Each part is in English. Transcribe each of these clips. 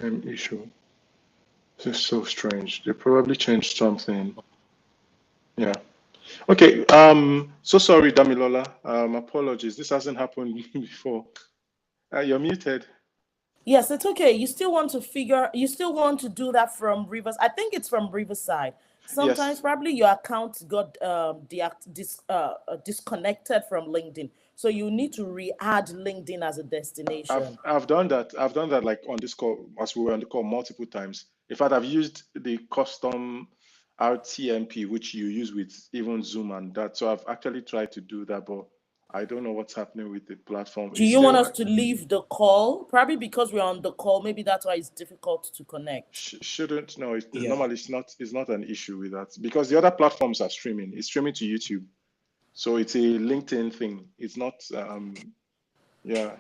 Same issue. This is so strange. They probably changed something. Yeah. Okay. So sorry, Damilola. Apologies. This hasn't happened before. You're muted. Yes, it's okay. You still want to do that from Rivers. I think it's from Riverside. Sometimes Yes. probably your account got disconnected from LinkedIn. So you need to re-add LinkedIn as a I've destination. I've done that. I've done that like on this call as we were on the call multiple times. In fact, I've used the custom RTMP which you use with even Zoom and that. So I've actually tried to do that, but I don't know what's happening with the platform. Do It's you want still us to leave the call? Probably because we're on the call. Maybe that's why it's difficult to connect. shouldn't no. Yeah. Normally it's not an issue with that because the other platforms are streaming. It's streaming to YouTube, so it's a LinkedIn thing. It's not. Yeah.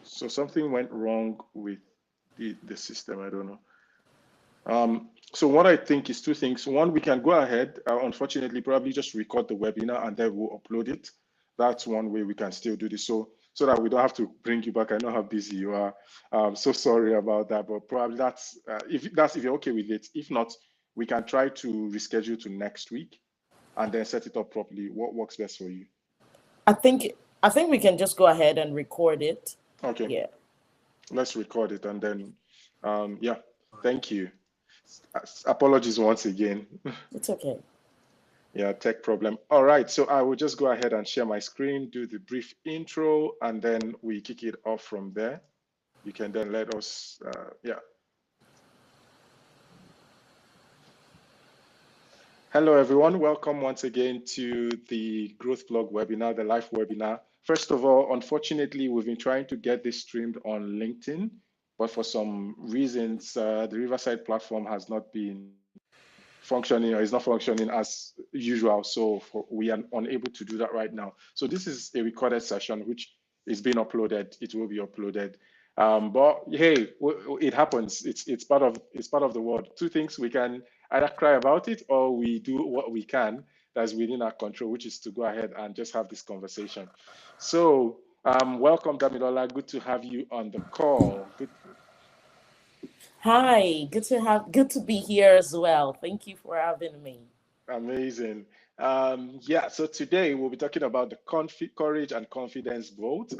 So something went wrong with the system. I don't know. So what I think is two things. One, we can go ahead, unfortunately, probably just record the webinar and then we'll upload it. That's one way we can still do this. So that we don't have to bring you back. I know how busy you are. So sorry about that, but probably if you're okay with it. If not, we can try to reschedule to next week and then set it up properly. What works best for you? I think I think we can just go ahead and record it. Okay, Yeah. let's record it and then, yeah, thank you. Apologies once again. It's okay. Yeah, tech problem. All right, so I will just go ahead and share my screen, do the brief intro, and then we kick it off from there. You can then let us, yeah. Hello, everyone. Welcome once again to the Growth Blog webinar, the live webinar. First of all, unfortunately, we've been trying to get this streamed on LinkedIn, but for some reasons, the Riverside platform has not been functioning or is not functioning as usual. So we are unable to do that right now. So this is a recorded session which is being uploaded. It will be uploaded. But hey, it happens. It's part of the world. Two things: we can either cry about it or we do what we can that's within our control, which is to go ahead and just have this conversation. So welcome, Damilola. Good to have you on the call. Hi, good to be here as well. Thank you for having me. Amazing. Yeah, so today we'll be talking about the courage and confidence vote.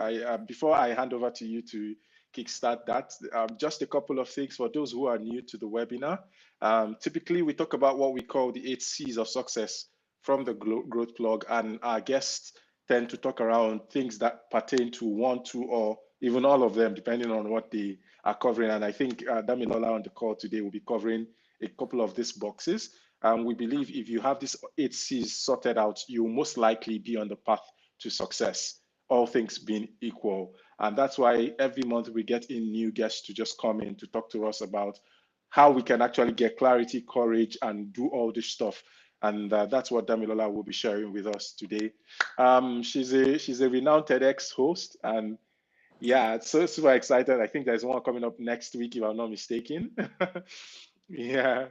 Before I hand over to you to kickstart that, just a couple of things for those who are new to the webinar. Typically, we talk about what we call the 8 C's of success from the growth plug, and our guests tend to talk around things that pertain to one, two, or even all of them, depending on what they are covering. And I think Damilola on the call today will be covering a couple of these boxes. We believe if you have these 8 C's sorted out, you'll most likely be on the path to success, all things being equal. And that's why every month we get in new guests to just come in to talk to us about how we can actually get clarity, courage, and do all this stuff. And that's what Damilola will be sharing with us today. She's a renowned TEDx host, and yeah, so super excited. I think there's one coming up next week, if I'm not mistaken. Yeah.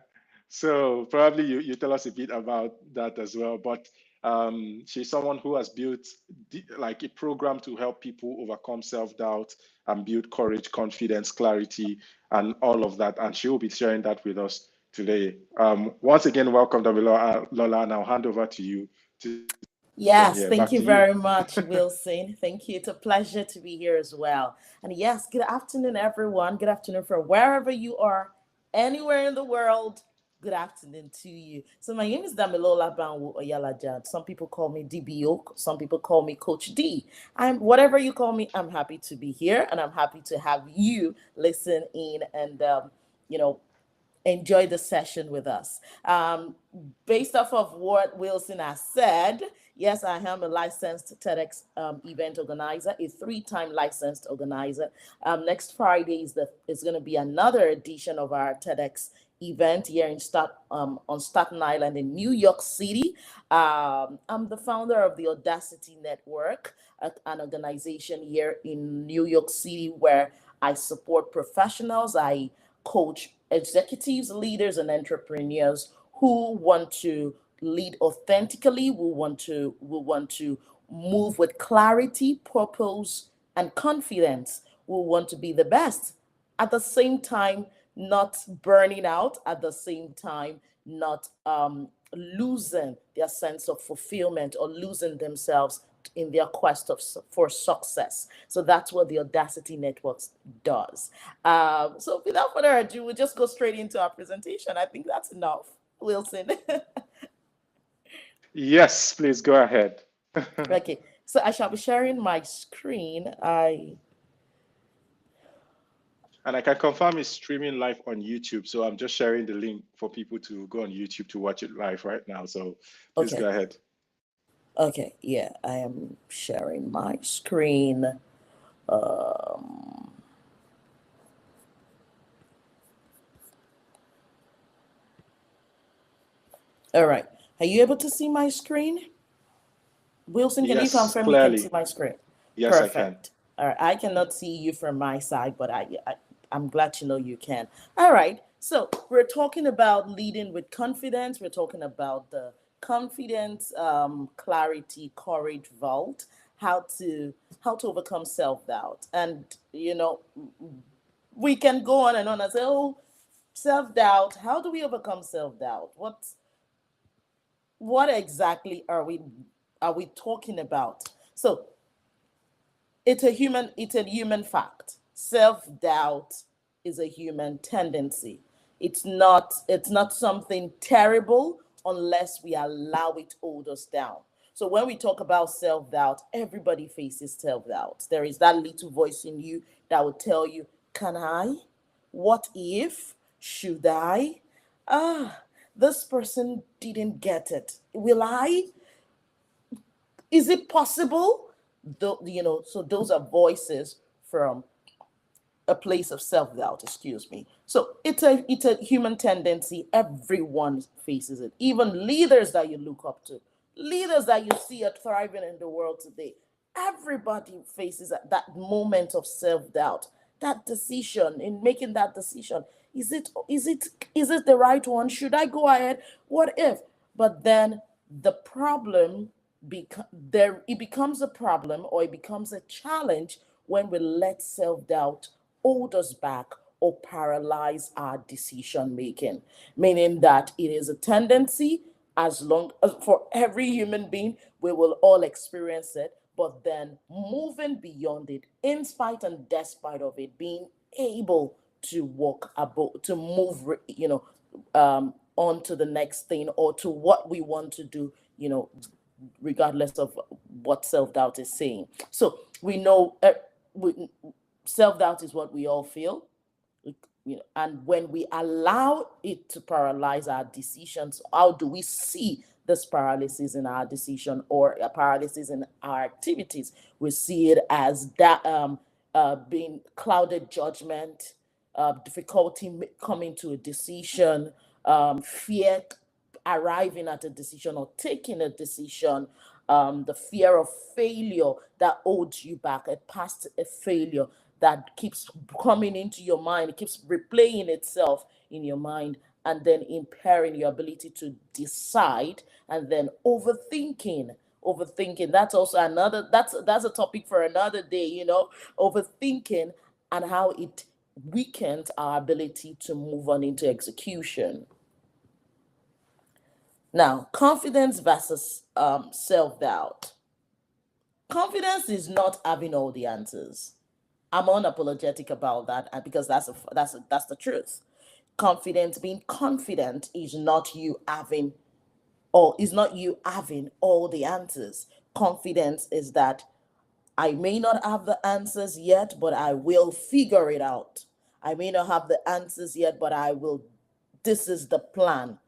So probably you tell us a bit about that as well. But she's someone who has built like a program to help people overcome self-doubt and build courage, confidence, clarity, and all of that. And she will be sharing that with us today. Once again, welcome, Damilola, Lola, and I'll hand over to you to from Yes, here. Back thank to you you. very much, Wilson. Thank you. It's a pleasure to be here as well. And yes, good afternoon, everyone. Good afternoon from wherever you are, anywhere in the world. Good afternoon to you. So my name is Damilola Banwu Oyalajan. Some people call me DB Oak. Some people call me Coach D. I'm whatever you call me. I'm happy to be here, and I'm happy to have you listen in and you know enjoy the session with us. Based off of what Wilson has said, yes, I am a licensed TEDx event organizer, a three-time licensed organizer. Next Friday is going to be another edition of our TEDx event here on Staten Island in New York City. I'm the founder of the Audacity Network, an organization here in New York City where I support professionals. I coach executives, leaders, and entrepreneurs who want to lead authentically, who want to move with clarity, purpose, and confidence, who want to be the best. At the same time, not burning out at the same time, not losing their sense of fulfillment or losing themselves in their quest for success. So that's what the Audacity Networks does. So without further ado, we'll just go straight into our presentation. I think that's enough, Wilson. Yes, please go ahead. Okay, so I shall be sharing my screen. And I can confirm it's streaming live on YouTube. So I'm just sharing the link for people to go on YouTube to watch it live right now. So please Okay, go ahead. okay, yeah, I am sharing my screen. Um, all right, are you able to see my screen? Wilson, can you Yes, confirm you can see clearly. my screen? Yes, I can. Perfect. All right, I cannot see you from my side, but I'm glad to know you can. All right, so we're talking about leading with confidence. We're talking about the confidence, clarity, courage vault, how to overcome self doubt, and we can go on and on and say, oh, self doubt. How do we overcome self doubt? What exactly are we talking about? So it's a human fact. Self-doubt is a human tendency. It's not something terrible unless we allow it to hold us down. So when we talk about self-doubt, everybody faces self-doubt. There is that little voice in you that will tell you, can I? What if? Should I? Ah, this person didn't get it. Will I? Is it possible? So those are voices from a place of self-doubt, excuse me. So it's a human tendency. Everyone faces it. Even leaders that you look up to, leaders that you see are thriving in the world today. Everybody faces that moment of self-doubt, that decision, in making that decision. Is it the right one? Should I go ahead? What if? But then the problem it becomes a problem, or it becomes a challenge when we let self-doubt hold us back or paralyze our decision making, meaning that it is a tendency. As long as, for every human being, we will all experience it, but then moving beyond it, in spite and despite of it, being able to walk about, to move, on to the next thing, or to what we want to do, regardless of what self-doubt is saying. So we know, self-doubt is what we all feel. And when we allow it to paralyze our decisions, how do we see this paralysis in our decision, or a paralysis in our activities? We see it as that, being clouded judgment, difficulty coming to a decision, fear arriving at a decision or taking a decision, the fear of failure that holds you back, a past a failure that keeps coming into your mind, it keeps replaying itself in your mind, and then impairing your ability to decide, and then overthinking. That's also another, that's a topic for another day, overthinking, and how it weakens our ability to move on into execution. Now, confidence versus self-doubt. Confidence is not having all the answers. I'm unapologetic about that, because that's the truth. Confidence, being confident, is not you having all the answers. Confidence is that I may not have the answers yet, but I will figure it out. I may not have the answers yet, but I will. This is the plan.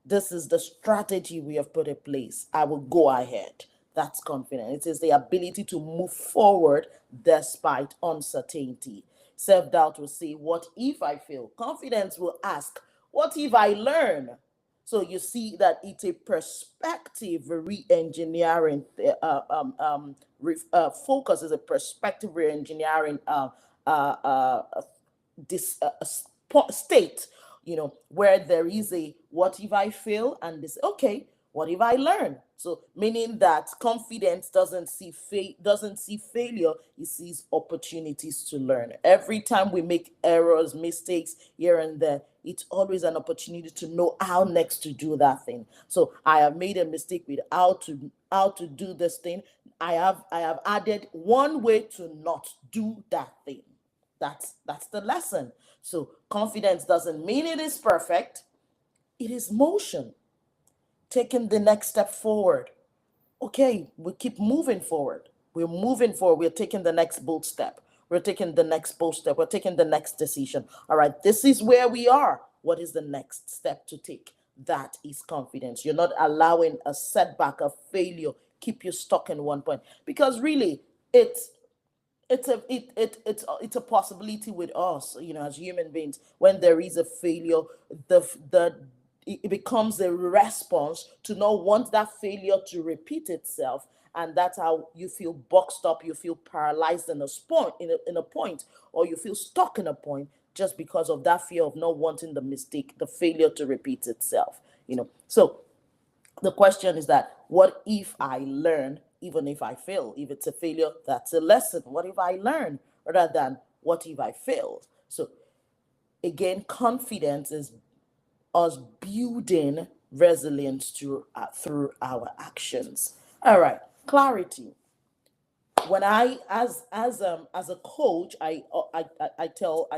This is the strategy we have put in place. I will go ahead. That's confidence. It is the ability to move forward despite uncertainty. Self doubt will say, what if I fail? Confidence will ask, what if I learn? So you see that it's a perspective re-engineering, focus is a perspective re-engineering, this state, where there is a what if I fail, and this, okay, What if I learn? So meaning that confidence doesn't see failure, it sees opportunities to learn. Every time we make errors, mistakes here and there, it's always an opportunity to know how next to do that thing. So I have made a mistake with how to do this thing. I have added one way to not do that thing. That's the lesson. So confidence doesn't mean it is perfect. It is motion, taking the next step forward. Okay, we keep moving forward. We're moving forward. We're taking the next bold step. We're taking the next bold step. We're taking the next decision. All right, this is where we are. What is the next step to take? That is confidence. You're not allowing a setback, a failure, keep you stuck in one point. Because really, it's it's a possibility with us, as human beings. When there is a failure, the it becomes a response to not want that failure to repeat itself, and that's how you feel boxed up, you feel paralyzed in a spot, in a point, or you feel stuck in a point, just because of that fear of not wanting the mistake, the failure to repeat itself. So the question is that, what if I learn even if I fail? If it's a failure, that's a lesson. What if I learn, rather than what if I failed? So again, confidence is us building resilience through our actions. All right, clarity. When I, as a coach, I tell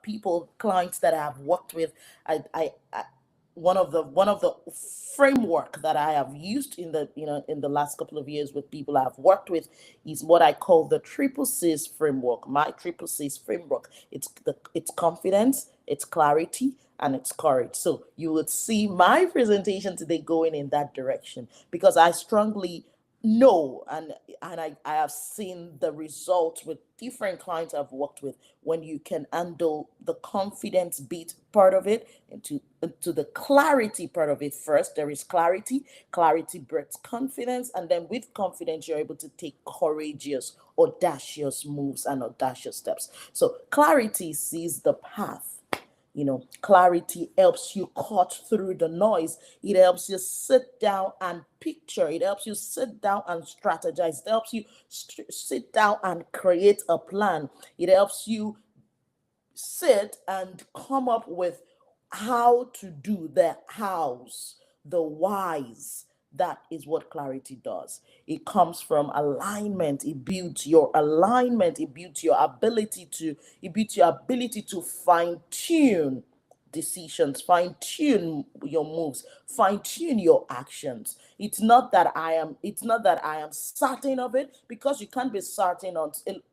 people, clients that I have worked with, I one of the framework that I have used in the last couple of years with people I've worked with is what I call the triple C's framework. My triple C's framework. It's confidence, it's clarity, and it's courage. So you would see my presentation today going in that direction, because I strongly know, and I have seen the results with different clients I've worked with. When you can handle the confidence beat part of it, into the clarity part of it first. There is clarity breeds confidence, and then with confidence you're able to take courageous, audacious moves and audacious steps. So clarity sees the path. Clarity helps you cut through the noise. It helps you sit down and picture. It helps you sit down and strategize. It helps you sit down and create a plan. It helps you sit and come up with how to do the hows, the whys. That is what clarity does. It comes from alignment. It builds your alignment. It builds your ability to fine tune decisions, fine tune your moves, fine tune your actions. It's not that I am certain of it, because you can't be certain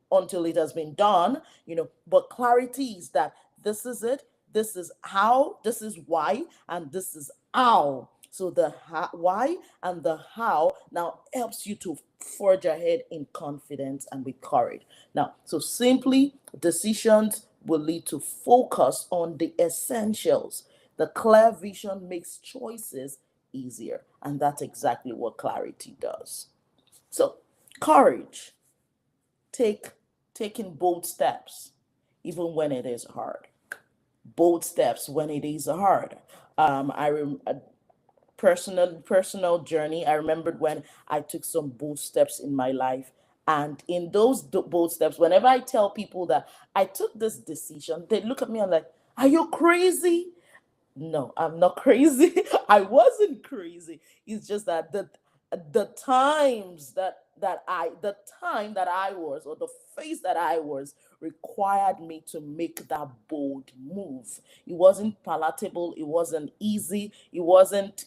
until it has been done. But clarity is that this is it, this is how, this is why, and this is how. So the why and the how now helps you to forge ahead in confidence and with courage. Now, so simply, decisions will lead to focus on the essentials. The clear vision makes choices easier, and that's exactly what clarity does. So, courage, take taking bold steps, even when it is hard. Bold steps when it is hard. I personal journey. I remembered when I took some bold steps in my life. And in those bold steps, whenever I tell people that I took this decision, they look at me and like, are you crazy? No, I'm not crazy. I wasn't crazy. It's just that the time that I was, or the phase that I was, required me to make that bold move. It wasn't palatable, it wasn't easy, it wasn't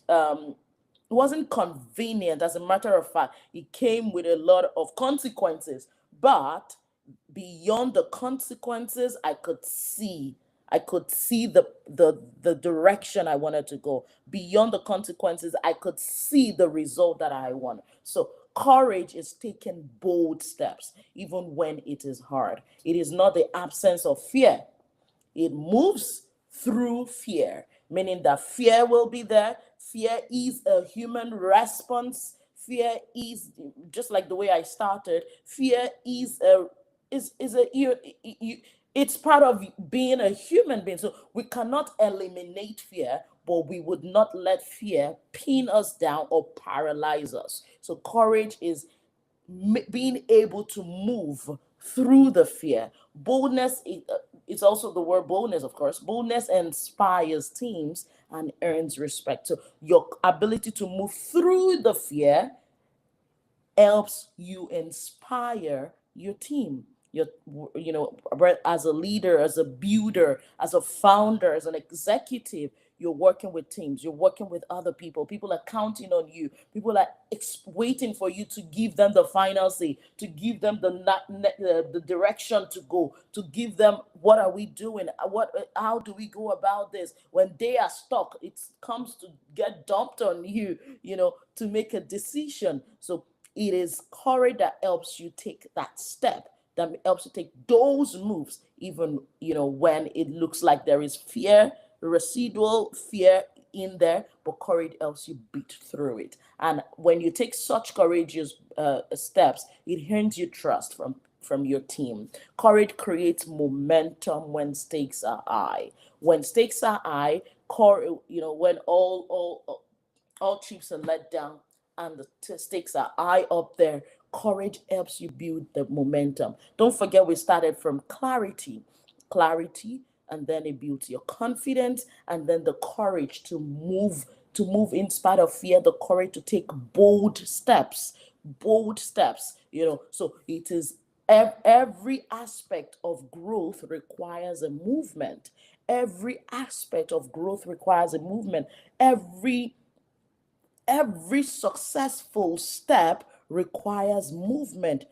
convenient. As a matter of fact, it came with a lot of consequences. But beyond the consequences, I could see the direction I wanted to go. Beyond the consequences, I could see the result that I want. So courage is taking bold steps even when it is hard. It is not the absence of fear. It moves through fear, meaning that fear will be there. Fear is a human response. Fear is, just like the way I started. Fear is a it's part of being a human being. So we cannot eliminate fear, but we would not let fear pin us down or paralyze us. So courage is being able to move through the fear. Boldness, it's also the word boldness, of course. Boldness inspires teams and earns respect. So your ability to move through the fear helps you inspire your team. Your, as a leader, as a builder, as a founder, as an executive, you're working with teams, you're working with other people. People are counting on you. People are waiting for you to give them the final say, to give them the direction to go, to give them what are we doing, how do we go about this. When they are stuck, it comes to get dumped on you, to make a decision. So it is courage that helps you take that step, that helps you take those moves, even when it looks like there is fear, residual fear in there, but courage helps you beat through it. And when you take such courageous steps, it earns you trust from your team. Courage creates momentum when stakes are high. When stakes are high, when all chips are let down and the stakes are high up there, courage helps you build the momentum. Don't forget, we started from clarity, and then it builds your confidence, and then the courage to move in spite of fear, the courage to take bold steps. So it is every aspect of growth requires a movement. Every aspect of growth requires a movement. Every successful step requires movement.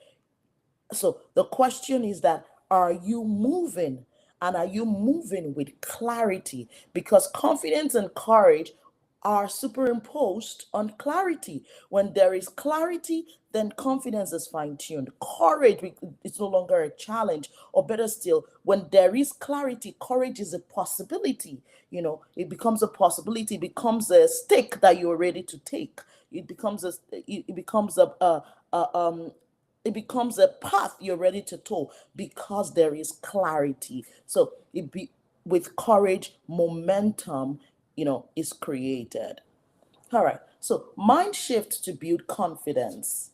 So the question is that, are you moving? And are you moving with clarity? Because confidence and courage are superimposed on clarity. When there is clarity, then confidence is fine-tuned. Courage, it's no longer a challenge. Or better still, when there is clarity, courage is a possibility. It becomes a possibility, it becomes a stake that you're ready to take. It becomes a path you're ready to tow, because there is clarity. So with courage, momentum, is created. All right. So mind shift to build confidence.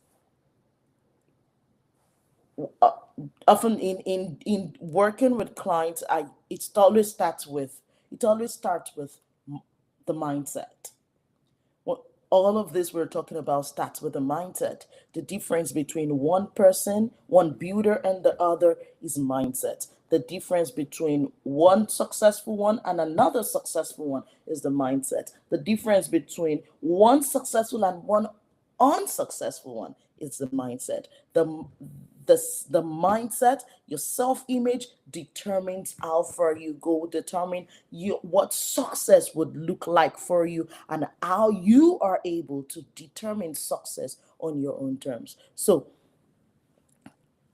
Uh, Often in working with clients, it always starts with the mindset. Well, all of this we're talking about starts with a mindset. The difference between one person, one builder, and the other is mindset. The difference between one successful one and another successful one is the mindset. The difference between one successful and one unsuccessful one is the mindset. The mindset, your self-image determines how far you go, determine what success would look like for you, and how you are able to determine success on your own terms. So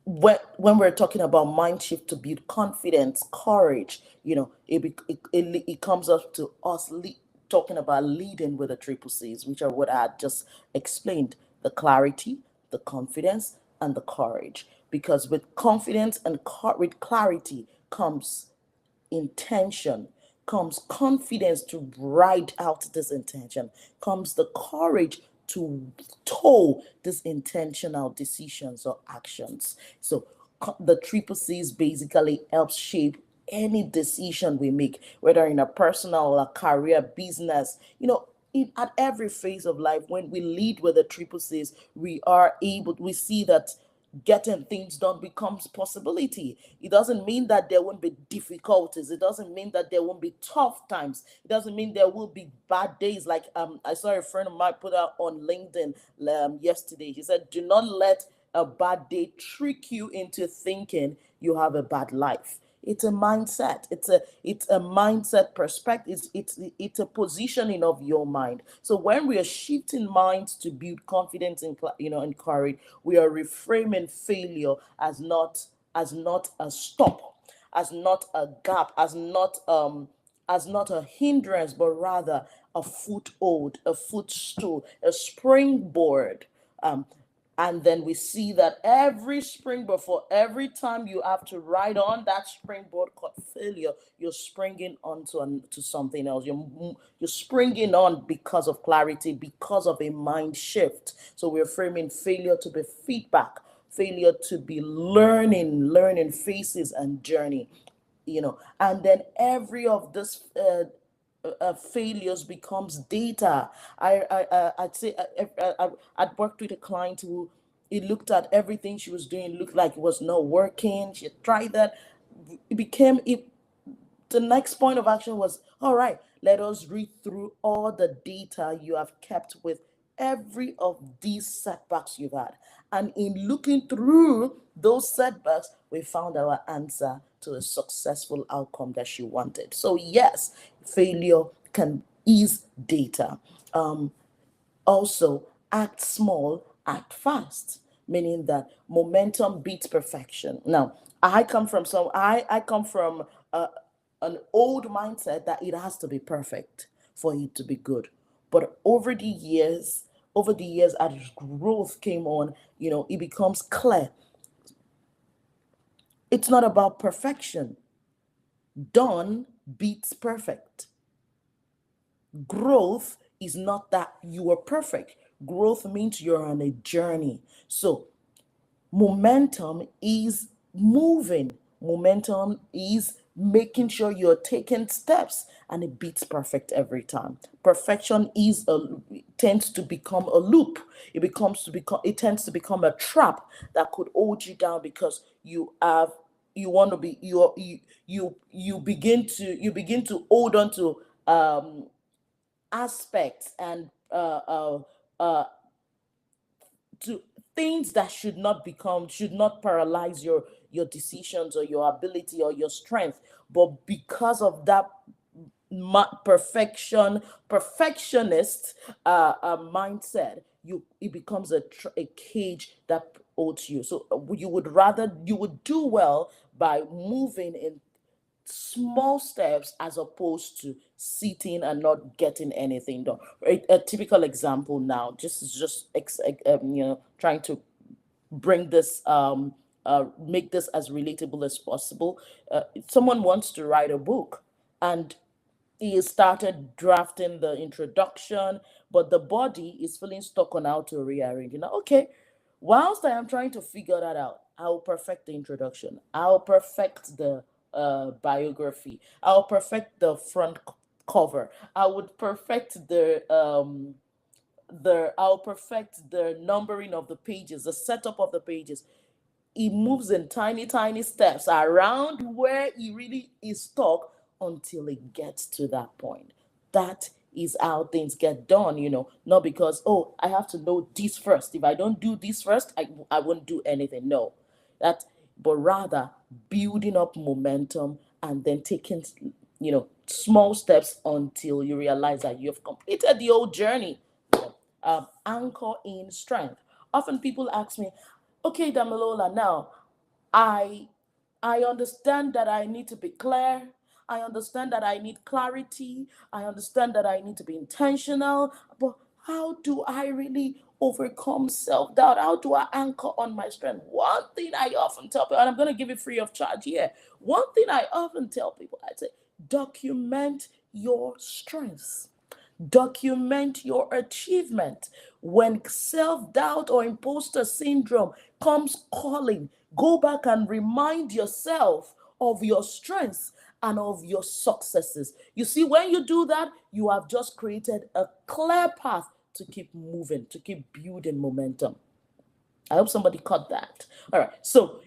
when we're talking about mind shift to build confidence, courage, it comes up to us talking about leading with the triple C's, which are what I had just explained: the clarity, the confidence, and the courage. Because with confidence and with clarity comes intention, comes confidence to write out this intention, comes the courage to toe these intentional decisions or actions. So the triple C's basically helps shape any decision we make, whether in a personal or career, business, at every phase of life. When we lead with the triple C's, we see that getting things done becomes possibility. It doesn't mean that there won't be difficulties. It doesn't mean that there won't be tough times. It doesn't mean there will be bad days. Like I saw a friend of mine put out on LinkedIn yesterday. He said, "Do not let a bad day trick you into thinking you have a bad life." It's a mindset. It's a mindset perspective. It's a positioning of your mind. So when we are shifting minds to build confidence and courage, we are reframing failure as not a stop, as not a gap, as not a hindrance, but rather a foothold, a footstool, a springboard. Um, And then we see that every springboard, for every time you have to ride on that springboard called failure, you're springing onto to something else. You're springing on because of clarity, because of a mind shift. So we're framing failure to be feedback, failure to be learning phases and journey. And then every of this failures becomes data. I'd say I'd worked with a client who, it looked at everything she was doing, looked like it was not working. She tried that. It became it. The next point of action was, all right, let us read through all the data you have kept with every of these setbacks you've had. And in looking through those setbacks, we found our answer to a successful outcome that she wanted. So, yes, failure can ease data. Also, act small, act fast, meaning that momentum beats perfection. Now, I come from an old mindset that it has to be perfect for it to be good. But over the years, as growth came on, it becomes clear. It's not about perfection. Done beats perfect. Growth is not that you are perfect. Growth means you're on a journey. So momentum is moving. Momentum is making sure you're taking steps, and it beats perfect every time. Perfection tends to become a loop. It tends to become a trap that could hold you down, because you want to be you begin to hold on to aspects and to things that should not paralyze your decisions or your ability or your strength. But because of that perfectionist mindset, it becomes a cage that holds you. So you would do well by moving in small steps as opposed to sitting and not getting anything done. A typical example now, trying to bring this make this as relatable as possible. Someone wants to write a book, and he started drafting the introduction, but the body is feeling stuck on how to rearrange. Okay, whilst I am trying to figure that out, I'll perfect the introduction. I'll perfect the biography. I'll perfect the front cover. I would perfect I'll perfect the numbering of the pages, the setup of the pages. He moves in tiny, tiny steps around where he really is stuck until it gets to that point. That is how things get done, not because, oh, I have to know this first. If I don't do this first, I won't do anything. No, but rather building up momentum and then taking, small steps until you realize that you have completed the whole journey. Anchor in strength. Often people ask me, okay, Damilola, now I I understand that I need to be clear. I understand that I need clarity. I understand that I need to be intentional. But how do I really overcome self doubt? How do I anchor on my strength? One thing I often tell people, and I'm going to give it free of charge here. One thing I often tell people, I say, document your strengths. Document your achievement. When self doubt or imposter syndrome comes calling, go back and remind yourself of your strengths and of your successes. You see, when you do that, you have just created a clear path to keep moving, to keep building momentum. I hope somebody caught that. All right. So,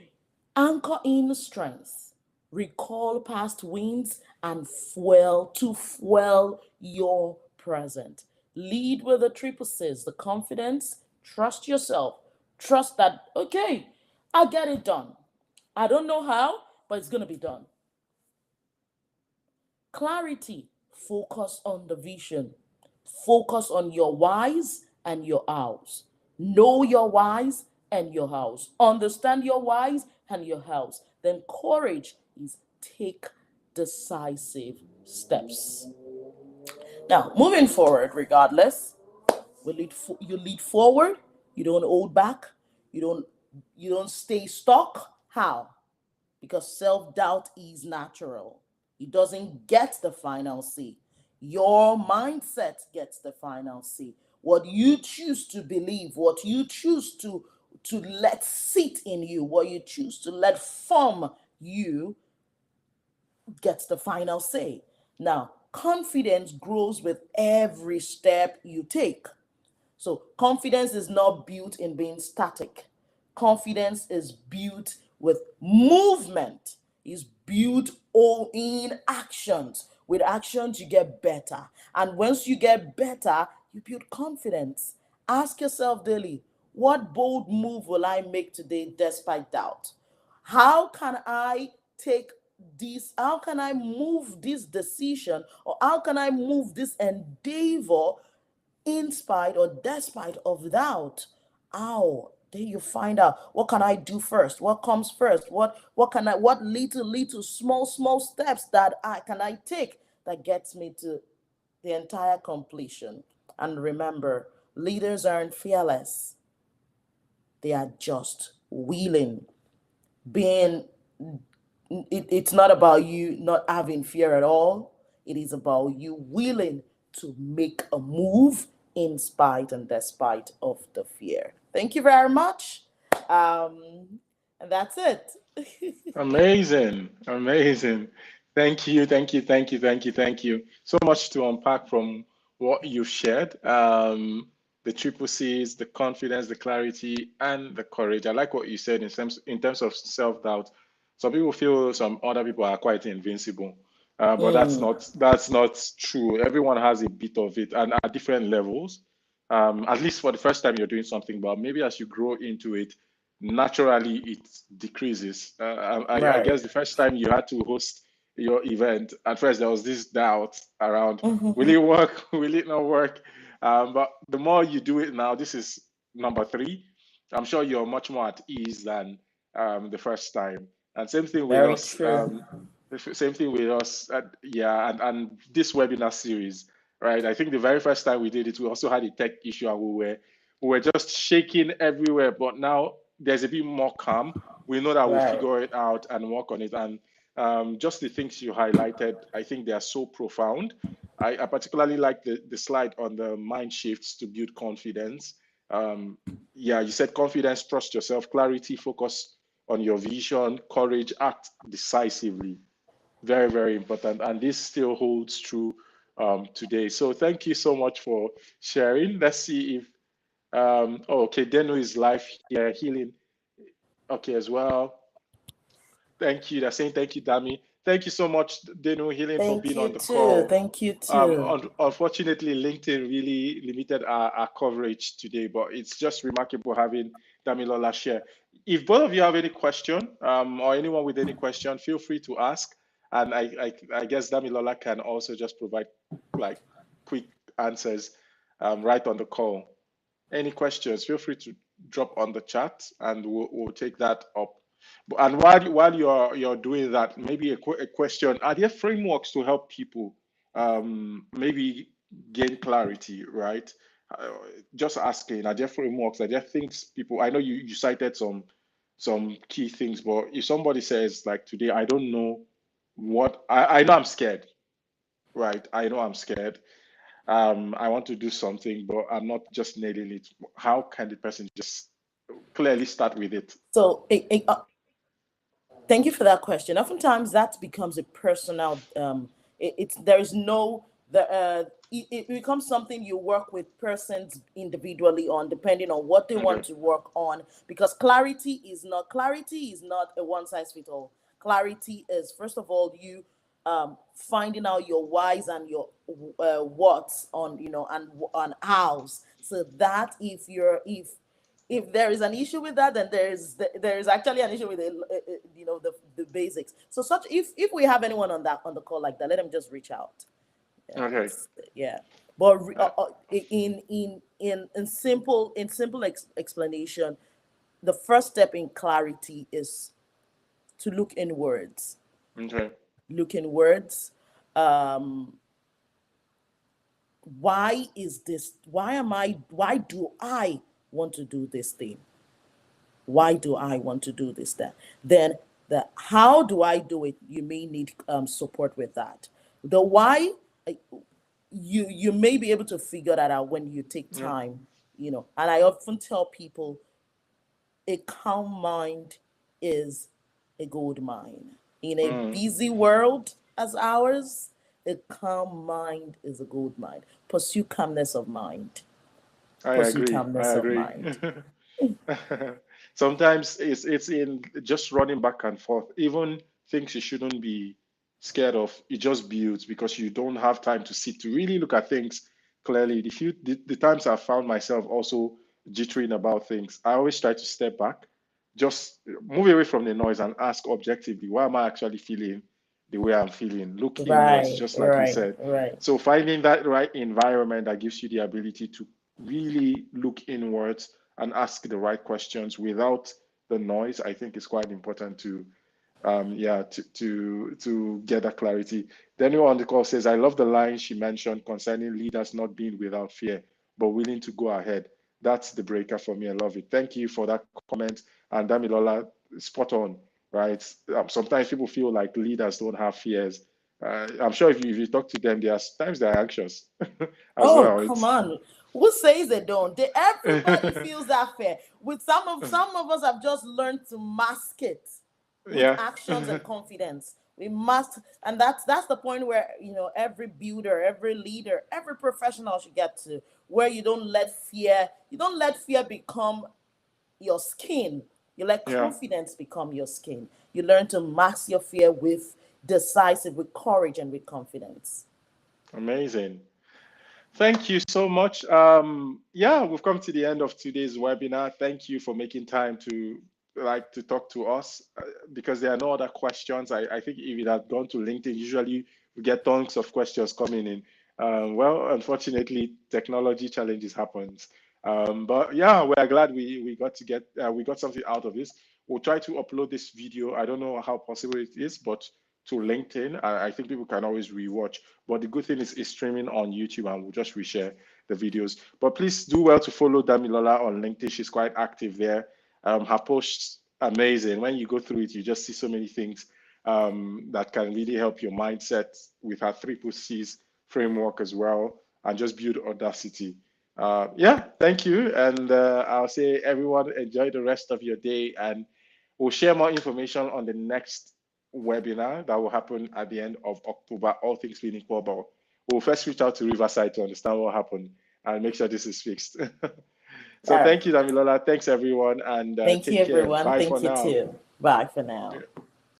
anchor in strengths, recall past wins, and fuel your present. Lead with the triple C's, the confidence, trust yourself, trust that, okay, I'll get it done. I don't know how, but it's going to be done. Clarity, focus on the vision, focus on your whys and your hows. Know your whys and your hows. Understand your whys and your hows. Then courage is take decisive steps. Now, moving forward, regardless, you lead forward, you don't hold back, You don't stay stuck. How? Because self-doubt is natural. It doesn't get the final say. Your mindset gets the final say. What you choose to believe, what you choose to let sit in you, what you choose to let form you gets the final say. Now, confidence grows with every step you take. So confidence is not built in being static. Confidence is built with movement. Is built all in actions. With actions, you get better. And once you get better, you build confidence. Ask yourself daily, what bold move will I make today despite doubt? How can I take this? How can I move this decision? Or how can I move this endeavor in spite or despite of doubt? How? Then you find out, what can I do first? What comes first? What little small steps that I take that gets me to the entire completion? And remember, leaders aren't fearless, they are just willing. Being it's not about you not having fear at all. It is about you willing to make a move in spite and despite of the fear. Thank you very much. And that's it. Amazing, amazing. Thank you, thank you, thank you, thank you, thank you. So much to unpack from what you've shared. The triple C's, the confidence, the clarity, and the courage. I like what you said in terms of self-doubt. Some people feel some other people are quite invincible, but that's Hmm. not true. Everyone has a bit of it, and at different levels. At least for the first time you're doing something, but maybe as you grow into it, naturally it decreases. I Right. guess the first time you had to host your event, at first there was this doubt around, will it work? Will it not work? But the more you do it now, this is number three. I'm sure you're much more at ease than the first time. And same thing with Very us. true. Same thing with us. Yeah, and this webinar series, right? I think the very first time we did it, we also had a tech issue, and we were just shaking everywhere. But now there's a bit more calm. We know that we'll Right. figure it out and work on it. And just the things you highlighted, I think they are so profound. I particularly like the slide on the mind shifts to build confidence. Um, yeah, you said confidence, trust yourself, clarity, focus on your vision, courage, act decisively. Very, very important. And this still holds true today. So thank you so much for sharing. Let's see if oh, okay, Deno is live here, healing. Okay, as well. Thank you. They're saying thank you, Dami. Thank you so much, Deno Healing, for Thank being you on the too. call. Thank you too. Unfortunately, LinkedIn really limited our coverage today, but it's just remarkable having Damilola share. If both of you have any question, or anyone with any question, feel free to ask. And I guess Damilola can also just provide like quick answers right on the call. Any questions, feel free to drop on the chat and we'll take that up. And while you're doing that, maybe a question: are there frameworks to help people maybe gain clarity, right? Uh, just asking, are there frameworks? Are there things people? I know you cited some key things, but if somebody says like today, I don't know what I know I'm scared, right? I know I'm scared. I want to do something, but I'm not just nailing it. How can the person just clearly start with it? So, thank you for that question. Oftentimes, that becomes a personal. It's there is no the it becomes something you work with persons individually on, depending on what they Okay. want to work on. Because clarity is not a one size fits all. Clarity is, first of all, you finding out your whys and your whats on, and on hows, so that if there is an issue with that, then there is actually an issue with the basics. So, such if we have anyone on the call like that, let them just reach out. Yeah, Okay. yeah. But Uh, in simple explanation, the first step in clarity is to look inwards. okay. Look inwards. Um, why is this? Why do I want to do this thing? Why do I want to do this? That then the how do I do it? You may need support with that. The why, uh, you may be able to figure that out when you take Yeah. time. And I often tell people a calm mind is a gold mine. In a Mm, busy world as ours, a calm mind is a gold mine. Pursue calmness of mind. I Pursue agree. I calmness of agree. mind. Sometimes it's in just running back and forth. Even things you shouldn't be scared of, it just builds because you don't have time to sit to really look at things clearly. The times I've found myself also jittering about things, I always try to step back, just move away from the noise and ask objectively, why am I actually feeling the way I'm feeling? Look inwards, Right, just like you right, said. right. So finding that right environment that gives you the ability to really look inwards and ask the right questions without the noise, I think is quite important to yeah, to get that clarity. Daniel on the call says, I love the line she mentioned concerning leaders not being without fear, but willing to go ahead. That's the breaker for me. I love it. Thank you for that comment. And Damilola, spot on, right? Sometimes people feel like leaders don't have fears. I'm sure if you talk to them, there are times they're anxious as Oh, well. come It's on. Who says they don't? Everybody feels that fear. With some of us have just learned to mask it with yeah. actions and confidence. We must, and that's the point where every builder, every leader, every professional should get to, where you don't let fear become your skin. You let Yeah. confidence become your skin. You learn to mask your fear with courage and with confidence. Amazing. Thank you so much. Yeah, we've come to the end of today's webinar. Thank you for making time to talk to us because there are no other questions. I think if it had gone to LinkedIn, usually we get tons of questions coming in. Well, unfortunately, technology challenges happens. But yeah, we're glad we got something out of this. We'll try to upload this video. I don't know how possible it is, but to LinkedIn, I think people can always rewatch. But the good thing is it's streaming on YouTube and we'll just reshare the videos. But please do well to follow Damilola on LinkedIn. She's quite active there. Her posts amazing. When you go through it, you just see so many things that can really help your mindset with her triple C's framework as well and just build audacity. Yeah, thank you. And I'll say everyone enjoy the rest of your day and we'll share more information on the next webinar that will happen at the end of October, all things being equal. But we'll first reach out to Riverside to understand what happened and make sure this is fixed. So All right. thank you, Damilola. Thanks, everyone, and Thank you, take care. everyone. Bye for Thank you now. too. Bye for now. Yeah.